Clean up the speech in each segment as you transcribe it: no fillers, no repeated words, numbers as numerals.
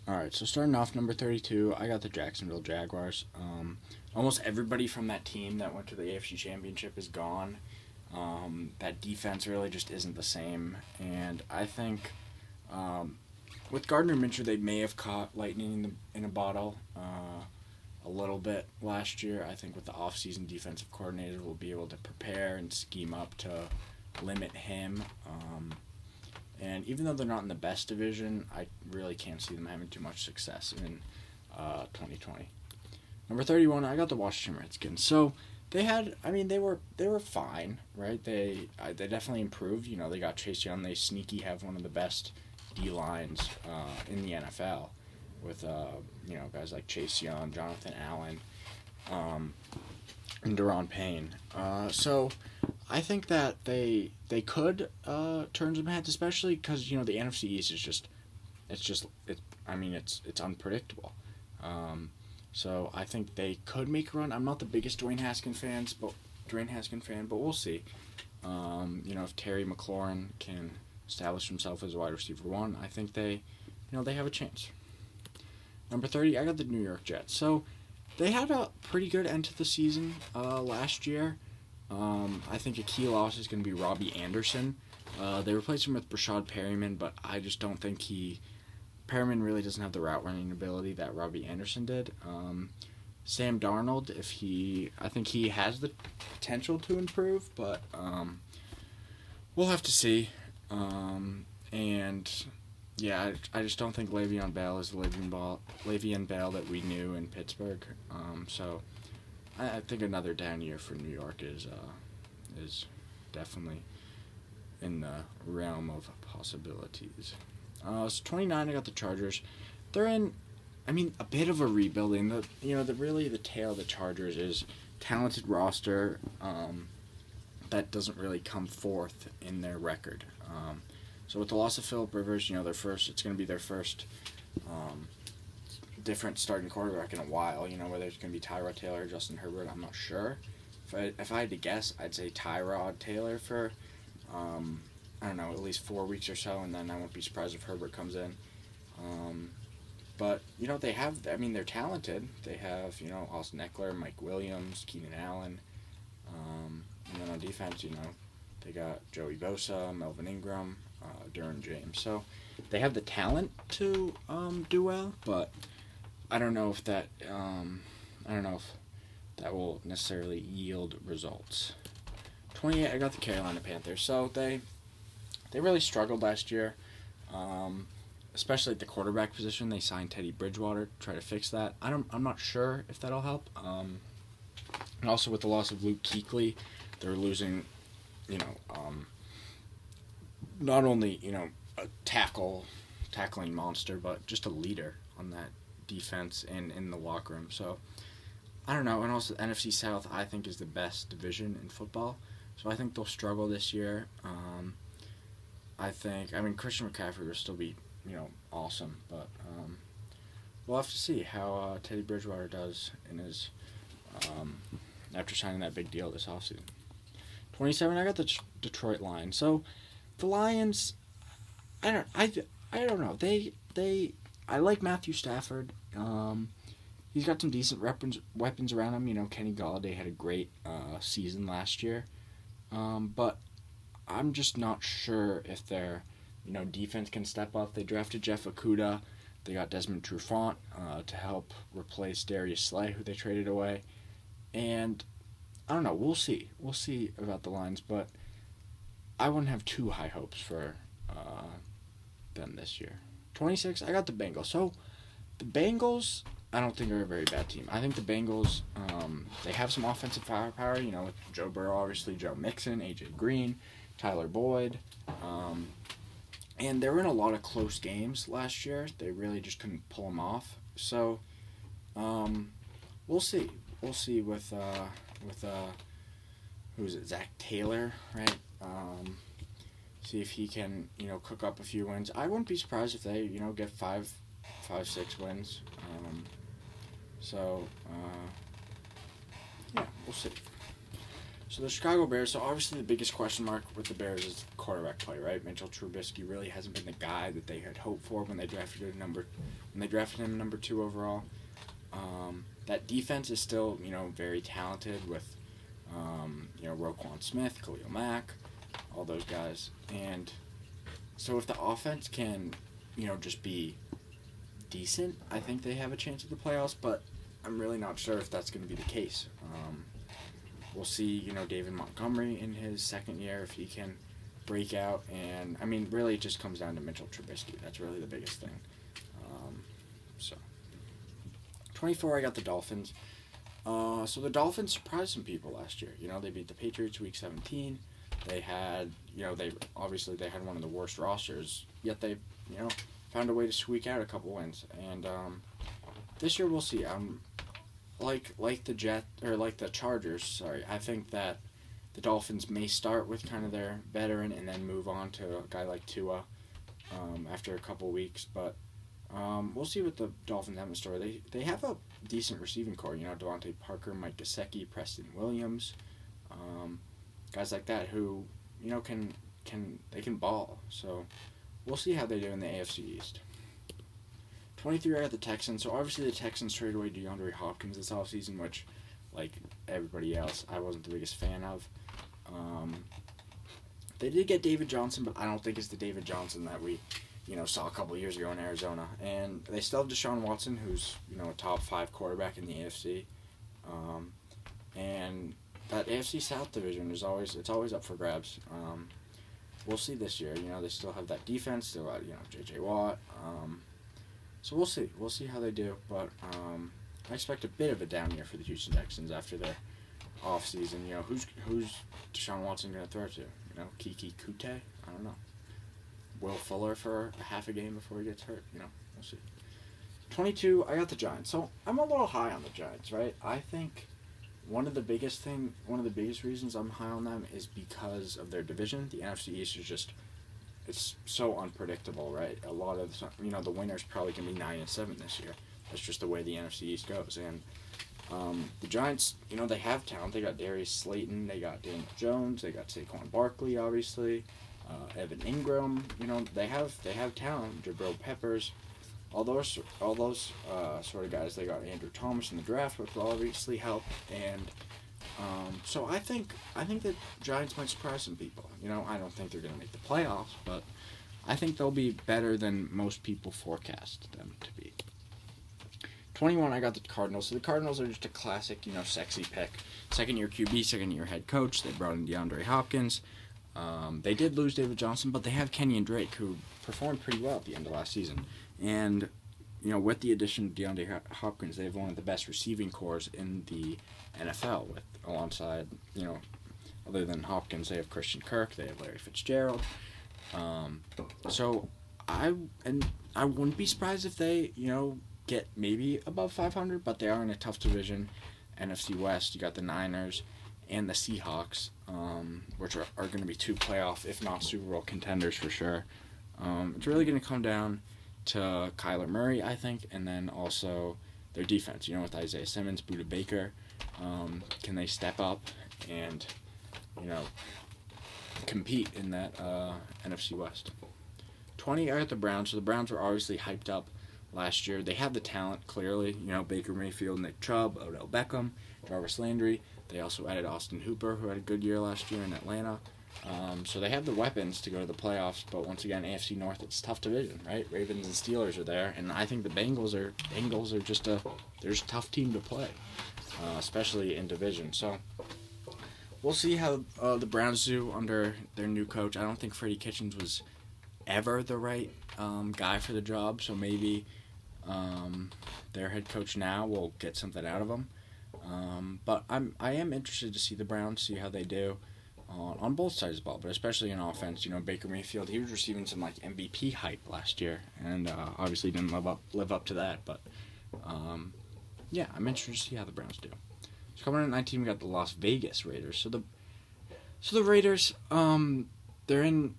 All right, so starting off number 32, I got the Jacksonville Jaguars. Almost everybody from that team that went to the AFC Championship is gone. That defense really just isn't the same, and I think um, with Gardner Minshew, they may have caught lightning in a bottle a little bit last year. I think with the offseason defensive coordinator, will be able to prepare and scheme up to limit him. And even though they're not in the best division, I really can't see them having too much success in 2020. Number 31, I got the Washington Redskins. So they had, I mean, they were fine, right? They definitely improved. You know, they got Chase Young. They sneaky have one of the best D lines in the NFL with guys like Chase Young, Jonathan Allen, um, and Deron Payne. So I think that they could turn some heads, especially because the NFC East is just it's unpredictable. Um, so I think they could make a run. I'm not the biggest Dwayne Haskins fan, but we'll see. If Terry McLaurin can establish himself as a wide receiver one, I think they have a chance. Number 30, I got the New York Jets. So they had a pretty good end to the season last year. I think a key loss is going to be Robbie Anderson. They replaced him with Brashad Perryman, but I just don't think Perriman really doesn't have the route running ability that Robbie Anderson did. Sam Darnold, I think he has the potential to improve, but we'll have to see. And yeah, I just don't think Le'Veon Bell is the Le'Veon Bell that we knew in Pittsburgh. So I think another down year for New York is definitely in the realm of possibilities. So 29, I got the Chargers. They're in, a bit of a rebuilding. The tale of the Chargers is talented roster that doesn't really come forth in their record. So with the loss of Philip Rivers, it's going to be their first different starting quarterback in a while. Whether it's going to be Tyrod Taylor or Justin Herbert, I'm not sure. If I had to guess, I'd say Tyrod Taylor for I don't know, at least 4 weeks or so, and then I won't be surprised if Herbert comes in. But they're talented. They have, Austin Eckler, Mike Williams, Keenan Allen. And then on defense, they got Joey Bosa, Melvin Ingram, Derwin James. So they have the talent to do well, but I don't know if that will necessarily yield results. 28, I got the Carolina Panthers. So they really struggled last year, especially at the quarterback position. They signed Teddy Bridgewater to try to fix that. I'm not sure if that'll help. And also with the loss of Luke Kuechly, they're losing, not only a tackling monster, but just a leader on that defense and in the locker room. So I don't know. And also the NFC South, I think, is the best division in football. So I think they'll struggle this year. Christian McCaffrey will still be, awesome, but we'll have to see how Teddy Bridgewater does in his after signing that big deal this offseason. 27, I got the Detroit Lions. So the Lions, I don't know. I like Matthew Stafford. He's got some decent weapons around him. Kenny Galladay had a great season last year, but I'm just not sure if their defense can step up. They drafted Jeff Okudah. They got Desmond Trufant to help replace Darius Slay, who they traded away. And I don't know. We'll see. We'll see about the Lions, but I wouldn't have too high hopes for them this year. 26, I got the Bengals. So the Bengals, I don't think are a very bad team. I think the Bengals, they have some offensive firepower. With Joe Burrow, obviously, Joe Mixon, AJ Green, Tyler Boyd. And they were in a lot of close games last year. They really just couldn't pull them off. So we'll see. We'll see with who is it? Zach Taylor, right? See if he can cook up a few wins. I wouldn't be surprised if they get 5-6 wins. So yeah, we'll see. So the Chicago Bears. So obviously the biggest question mark with the Bears is quarterback play, right? Mitchell Trubisky really hasn't been the guy that they had hoped for when they drafted him number 2 overall. That defense is still, very talented with, Roquan Smith, Khalil Mack, all those guys. And so if the offense can, just be decent, I think they have a chance at the playoffs, but I'm really not sure if that's going to be the case. We'll see, David Montgomery in his second year, if he can break out. And, really it just comes down to Mitchell Trubisky. That's really the biggest thing. So, 24, I got the Dolphins. So the Dolphins surprised some people last year. They beat the Patriots week 17. They had, they had one of the worst rosters, yet they, found a way to squeak out a couple wins. And this year we'll see. Like the Chargers, sorry, I think that the Dolphins may start with kind of their veteran and then move on to a guy like Tua after a couple weeks. But we'll see what the Dolphins have in store. They have a decent receiving core. Devontae Parker, Mike Gesicki, Preston Williams, guys like that who can ball. So we'll see how they do in the AFC East. 23, I got the Texans. So obviously the Texans traded away DeAndre Hopkins this offseason, which, like everybody else, I wasn't the biggest fan of. They did get David Johnson, but I don't think it's the David Johnson that we, saw a couple years ago in Arizona. And they still have Deshaun Watson, who's, a top 5 quarterback in the AFC. And that AFC South division is always up for grabs. We'll see this year. They still have that defense. Still got, J.J. Watt. So we'll see. We'll see how they do. But I expect a bit of a down year for the Houston Texans after their offseason. Who's Deshaun Watson going to throw to? Kiki Kute? I don't know. Will Fuller for a half a game before he gets hurt? We'll see. 22, I got the Giants. So I'm a little high on the Giants, right? I think one of the biggest reasons I'm high on them is because of their division. The NFC East is just, it's so unpredictable, right? A lot of the winner's probably going to be 9-7 this year. That's just the way the NFC East goes. And the Giants, they have talent. They got Darius Slayton. They got Daniel Jones. They got Saquon Barkley, obviously. Evan Ingram. They have talent. Jabril Peppers. All those sort of guys. They got Andrew Thomas in the draft, which will obviously help. And so I think the Giants might surprise some people. I don't think they're going to make the playoffs, but I think they'll be better than most people forecast them to be. 21, I got the Cardinals. So the Cardinals are just a classic, sexy pick. Second-year QB, second-year head coach. They brought in DeAndre Hopkins. They did lose David Johnson, but they have Kenyon Drake, who performed pretty well at the end of last season. And, with the addition of DeAndre Hopkins, they have one of the best receiving cores in the NFL. Alongside, other than Hopkins, they have Christian Kirk, they have Larry Fitzgerald. So I wouldn't be surprised if they, get maybe above 500, but they are in a tough division. NFC West, you got the Niners and the Seahawks, which are going to be 2 playoff, if not Super Bowl contenders for sure. It's really going to come down to Kyler Murray, I think, and then also their defense, with Isaiah Simmons, Budda Baker. Can they step up and, compete in that NFC West? 20 are at the Browns, so the Browns were obviously hyped up last year. They have the talent, clearly. Baker Mayfield, Nick Chubb, Odell Beckham, Jarvis Landry. They also added Austin Hooper, who had a good year last year in Atlanta. So they have the weapons to go to the playoffs, but once again, AFC North, it's a tough division, right? Ravens and Steelers are there, and I think the Bengals are just a tough team to play, especially in division. So we'll see how the Browns do under their new coach. I don't think Freddie Kitchens was ever the right guy for the job, so maybe their head coach now will get something out of him. But I am interested to see the Browns, see how they do on both sides of the ball, but especially in offense. Baker Mayfield, he was receiving some MVP hype last year, and obviously didn't live up to that. But yeah, I'm interested to see how the Browns do. So coming in at 19, we got the Las Vegas Raiders. So the Raiders, they're in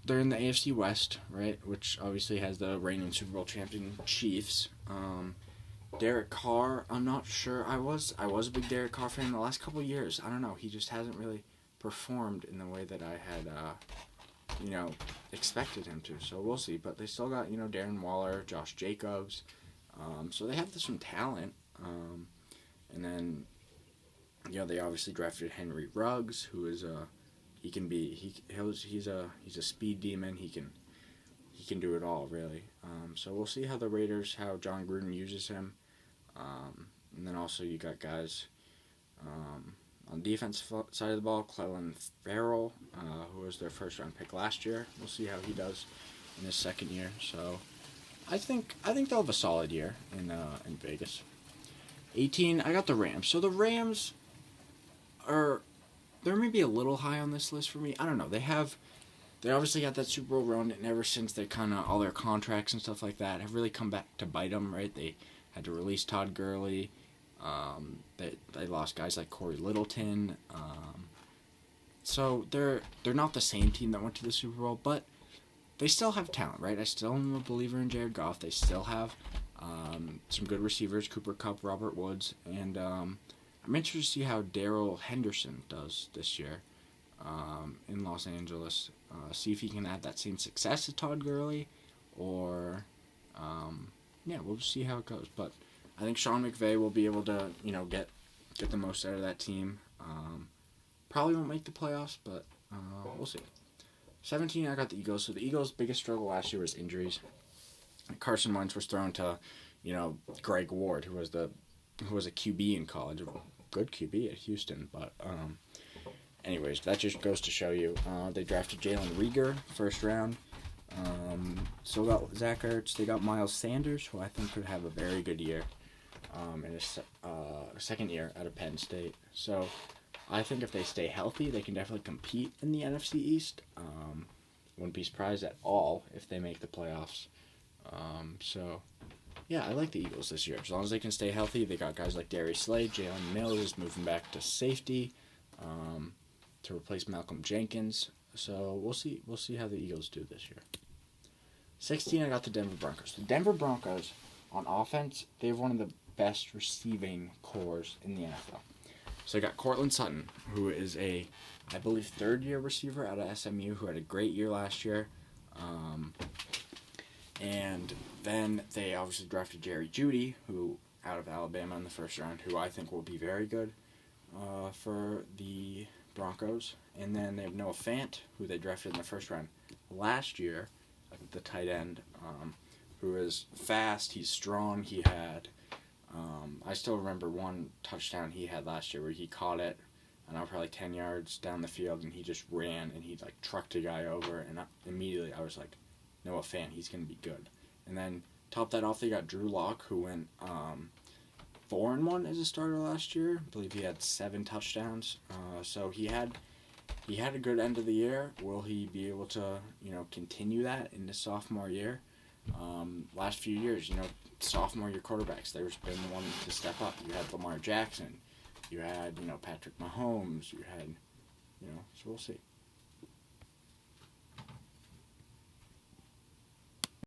the AFC West, right? Which obviously has the reigning Super Bowl champion Chiefs. Derek Carr, I'm not sure. I was a big Derek Carr fan the last couple of years. I don't know. He just hasn't really performed in the way that I had, expected him to. So we'll see. But they still got, Darren Waller, Josh Jacobs. So they have some talent. And then, they obviously drafted Henry Ruggs, who is he's a speed demon. He can do it all, really. So we'll see how John Gruden uses him. And then also you got guys on the defensive side of the ball, Clelin Ferrell, who was their first round pick last year. We'll see how he does in his second year. So I think they'll have a solid year in Vegas. 18, I got the Rams. So the Rams they're maybe a little high on this list for me. I don't know. They obviously got that Super Bowl run, and ever since they all their contracts and stuff like that have really come back to bite them, right? They had to release Todd Gurley. They lost guys like Corey Littleton. So they're not the same team that went to the Super Bowl, but they still have talent, right? I still am a believer in Jared Goff. They still have some good receivers, Cooper Kupp, Robert Woods, and I'm interested to see how Darrell Henderson does this year in Los Angeles. See if he can have that same success as Todd Gurley, or we'll just see how it goes. But I think Sean McVay will be able to get the most out of that team. Probably won't make the playoffs, but we'll see. 17, I got the Eagles. So the Eagles' biggest struggle last year was injuries. Carson Wentz was thrown to Greg Ward, who was a QB in college, a good QB at Houston, but anyways, that just goes to show you. They drafted Jalen Reagor, first round. Still got Zach Ertz. They got Miles Sanders, who I think could have a very good year in his second year out of Penn State. So I think if they stay healthy, they can definitely compete in the NFC East. Wouldn't be surprised at all if they make the playoffs. Yeah, I like the Eagles this year. As long as they can stay healthy, they got guys like Darius Slade, Jalen Mills is moving back to safety to replace Malcolm Jenkins. So we'll see how the Eagles do this year. 16, I got the Denver Broncos. The Denver Broncos, on offense, they have one of the best receiving cores in the NFL. So they got Cortland Sutton, who is I believe, third-year receiver out of SMU, who had a great year last year. And then they obviously drafted Jerry Jeudy, who out of Alabama in the first round, who I think will be very good for the Broncos. And then they have Noah Fant, who they drafted in the first round last year, the tight end, who is fast, he's strong, he had, I still remember one touchdown he had last year where he caught it, probably 10 yards down the field, and he just ran, and he trucked a guy over, and immediately I was like, Noah Fant, he's going to be good. And then top that off, they got Drew Lock, who went 4-1 as a starter last year. I believe he had 7 touchdowns. So he had a good end of the year. Will he be able to continue that in his sophomore year? Last few years, sophomore year quarterbacks, there's been one to step up. You had Lamar Jackson. You had Patrick Mahomes. You had so we'll see.